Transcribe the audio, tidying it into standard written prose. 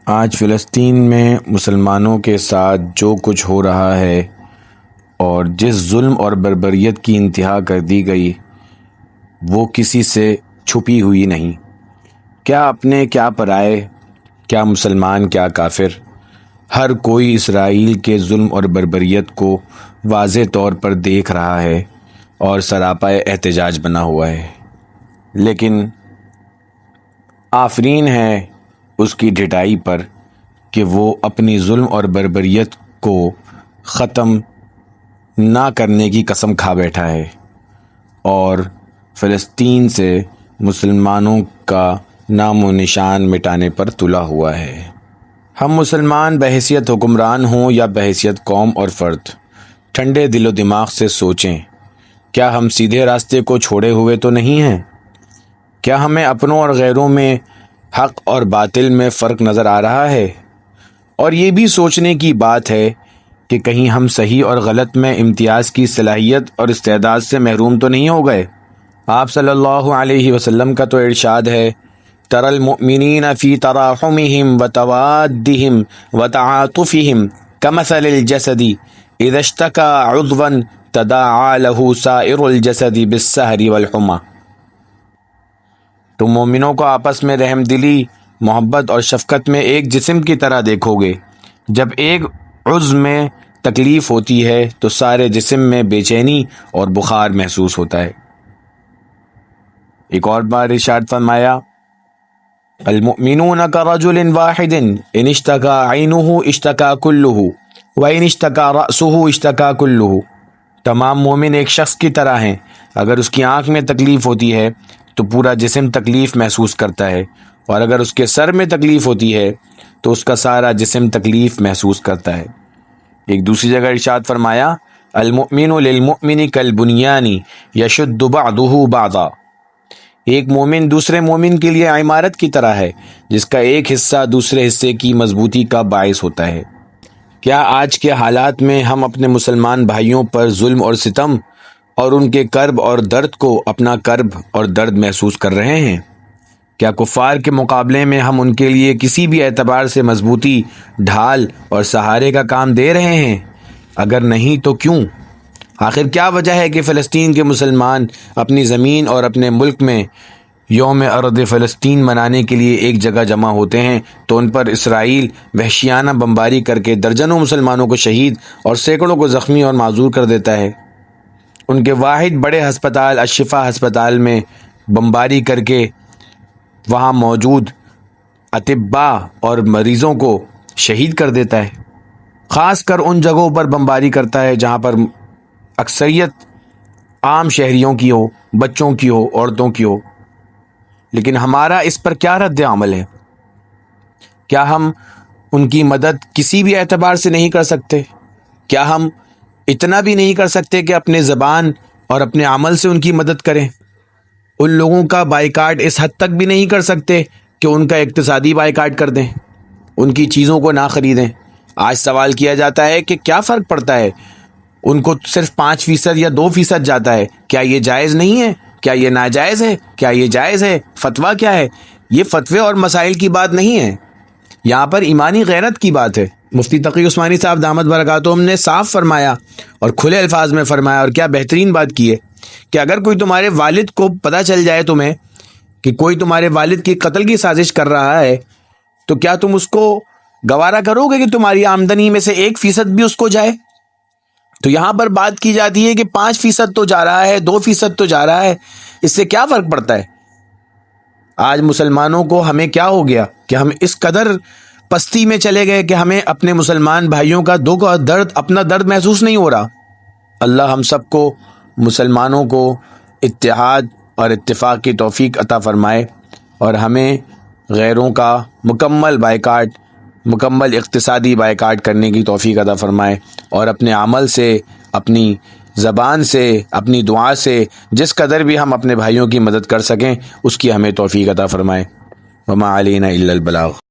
آج فلسطین میں مسلمانوں کے ساتھ جو کچھ ہو رہا ہے اور جس ظلم اور بربریت کی انتہا کر دی گئی وہ کسی سے چھپی ہوئی نہیں۔ کیا اپنے کیا پرائے، کیا مسلمان کیا کافر، ہر کوئی اسرائیل کے ظلم اور بربریت کو واضح طور پر دیکھ رہا ہے اور سراپا احتجاج بنا ہوا ہے، لیکن آفرین ہے اس کی ڈھٹائی پر کہ وہ اپنی ظلم اور بربریت کو ختم نہ کرنے کی قسم کھا بیٹھا ہے اور فلسطین سے مسلمانوں کا نام و نشان مٹانے پر تلا ہوا ہے۔ ہم مسلمان بحیثیت حکمران ہوں یا بحیثیت قوم اور فرد، ٹھنڈے دل و دماغ سے سوچیں، کیا ہم سیدھے راستے کو چھوڑے ہوئے تو نہیں ہیں؟ کیا ہمیں اپنوں اور غیروں میں، حق اور باطل میں فرق نظر آ رہا ہے؟ اور یہ بھی سوچنے کی بات ہے کہ کہیں ہم صحیح اور غلط میں امتیاز کی صلاحیت اور استعداد سے محروم تو نہیں ہو گئے؟ آپ صلی اللہ علیہ وسلم کا تو ارشاد ہے، تَرَى الْمُؤْمِنِينَ فِي تَرَاحُمِهِمْ وَتَوَادِّهِمْ وَتَعَاطُفِهِمْ كَمَثَلِ الْجَسَدِ إِذَا اشْتَكَى عُضْوًا تَدَاعَى لَهُ سَائِرُ الْجَسَدِ بِالسَّهْرِ وَالْحُمَى۔ تم مومنوں کو آپس میں رحم دلی، محبت اور شفقت میں ایک جسم کی طرح دیکھو گے۔ جب ایک عضو میں تکلیف ہوتی ہے تو سارے جسم میں بے چینی اور بخار محسوس ہوتا ہے۔ ایک اور بار ارشاد فرمایا، المؤمنون كرجل واحد ان اشتكى عينه اشتكى كله وان اشتكى رأسه اشتكى كله۔ تمام مومن ایک شخص کی طرح ہیں، اگر اس کی آنکھ میں تکلیف ہوتی ہے تو پورا جسم تکلیف محسوس کرتا ہے، اور اگر اس کے سر میں تکلیف ہوتی ہے تو اس کا سارا جسم تکلیف محسوس کرتا ہے۔ ایک دوسری جگہ ارشاد فرمایا، المؤمن للمؤمن کالبنیان یشد بعضہ بعضا۔ ایک مومن دوسرے مومن کے لیے عمارت کی طرح ہے جس کا ایک حصہ دوسرے حصے کی مضبوطی کا باعث ہوتا ہے۔ کیا آج کے حالات میں ہم اپنے مسلمان بھائیوں پر ظلم اور ستم اور ان کے کرب اور درد کو اپنا کرب اور درد محسوس کر رہے ہیں؟ کیا کفار کے مقابلے میں ہم ان کے لیے کسی بھی اعتبار سے مضبوطی، ڈھال اور سہارے کا کام دے رہے ہیں؟ اگر نہیں تو کیوں؟ آخر کیا وجہ ہے کہ فلسطین کے مسلمان اپنی زمین اور اپنے ملک میں یوم ارض فلسطین منانے کے لیے ایک جگہ جمع ہوتے ہیں تو ان پر اسرائیل وحشیانہ بمباری کر کے درجنوں مسلمانوں کو شہید اور سینکڑوں کو زخمی اور معذور کر دیتا ہے؟ ان کے واحد بڑے ہسپتال الشفا ہسپتال میں بمباری کر کے وہاں موجود اطباء اور مریضوں کو شہید کر دیتا ہے۔ خاص کر ان جگہوں پر بمباری کرتا ہے جہاں پر اکثریت عام شہریوں کی ہو، بچوں کی ہو، عورتوں کی ہو۔ لیکن ہمارا اس پر کیا رد عمل ہے؟ کیا ہم ان کی مدد کسی بھی اعتبار سے نہیں کر سکتے؟ کیا ہم اتنا بھی نہیں کر سکتے کہ اپنے زبان اور اپنے عمل سے ان کی مدد کریں؟ ان لوگوں کا بائیکاٹ اس حد تک بھی نہیں کر سکتے کہ ان کا اقتصادی بائیکاٹ کر دیں، ان کی چیزوں کو نہ خریدیں؟ آج سوال کیا جاتا ہے کہ کیا فرق پڑتا ہے، ان کو صرف 5% یا 2% جاتا ہے، کیا یہ جائز نہیں ہے؟ کیا یہ ناجائز ہے؟ کیا یہ جائز ہے؟ فتویٰ کیا ہے؟ یہ فتوے اور مسائل کی بات نہیں ہے، یہاں پر ایمانی غیرت کی بات ہے۔ مفتی تقی عثمانی صاحب دامت برکاتہم نے صاف فرمایا اور کھلے الفاظ میں فرمایا، اور کیا بہترین بات کی ہے کہ اگر کوئی تمہارے والد کو پتہ چل جائے تمہیں کہ کوئی تمہارے والد کی قتل کی سازش کر رہا ہے تو کیا تم اس کو گوارا کرو گے کہ تمہاری آمدنی میں سے 1% بھی اس کو جائے؟ تو یہاں پر بات کی جاتی ہے کہ 5% تو جا رہا ہے، 2% تو جا رہا ہے، اس سے کیا فرق پڑتا ہے؟ آج مسلمانوں کو ہمیں کیا ہو گیا کہ ہم اس قدر پستی میں چلے گئے کہ ہمیں اپنے مسلمان بھائیوں کا دکھ اور درد، اپنا درد محسوس نہیں ہو رہا۔ اللہ ہم سب کو، مسلمانوں کو اتحاد اور اتفاق کی توفیق عطا فرمائے اور ہمیں غیروں کا مکمل بائیکاٹ، مکمل اقتصادی بائیکاٹ کرنے کی توفیق عطا فرمائے، اور اپنے عمل سے، اپنی زبان سے، اپنی دعا سے جس قدر بھی ہم اپنے بھائیوں کی مدد کر سکیں اس کی ہمیں توفیق عطا فرمائے۔ وما علینا الا البلاغ۔